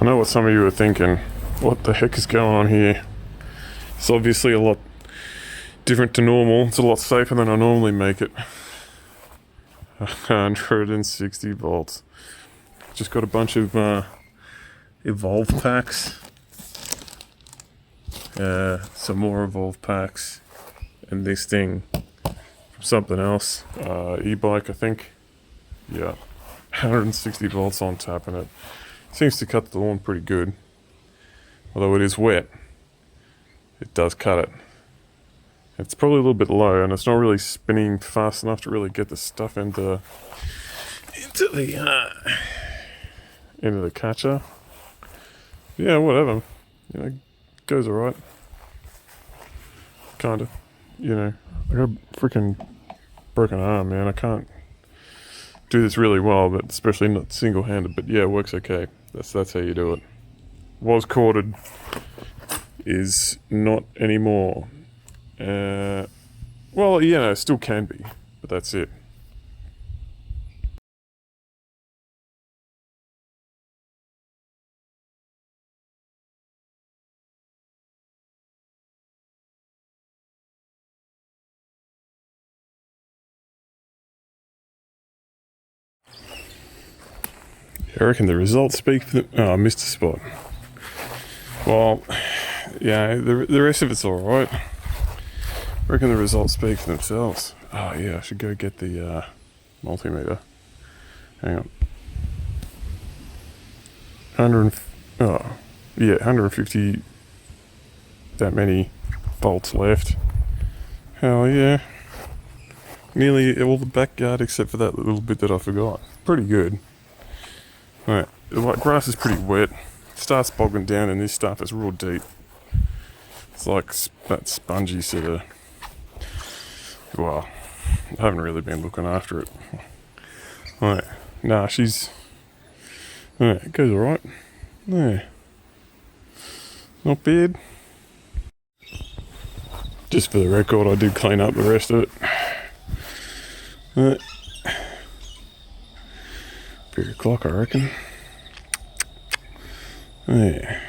I know what some of you are thinking. What the heck is going on here? It's obviously a lot different to normal. It's a lot safer than I normally make it. 160 volts. Just got a bunch of evolve packs. Some more evolve packs. And this thing from something else. E-bike, I think. Yeah. 160 volts on tap, and it seems to cut the lawn pretty good. Although it is wet, it does cut it. It's probably a little bit low, and it's not really spinning fast enough to really get the stuff into the catcher. Yeah, whatever. You know, goes alright. Kinda. You know, I got a freaking broken arm, man. I can't do this really well, but especially not single-handed. But yeah, it works okay. That's how you do it. Was corded, is not anymore. Well, you know, still can be, but that's it. I reckon the results speak for them. Oh, I missed a spot. Well, yeah, the rest of it's alright. I reckon the results speak for themselves. Oh yeah, I should go get the multimeter. Hang on. 150, that many volts left. Hell yeah. Nearly all the backyard except for that little bit that I forgot. Pretty good. Right, the grass is pretty wet. It starts bogging down, and this stuff is real deep. It's like that spongy sort of. Well, I haven't really been looking after it. Right, nah, she's. Right, it goes alright. Yeah, not bad. Just for the record, I did clean up the rest of it. Right. 3 o'clock, I reckon. Yeah.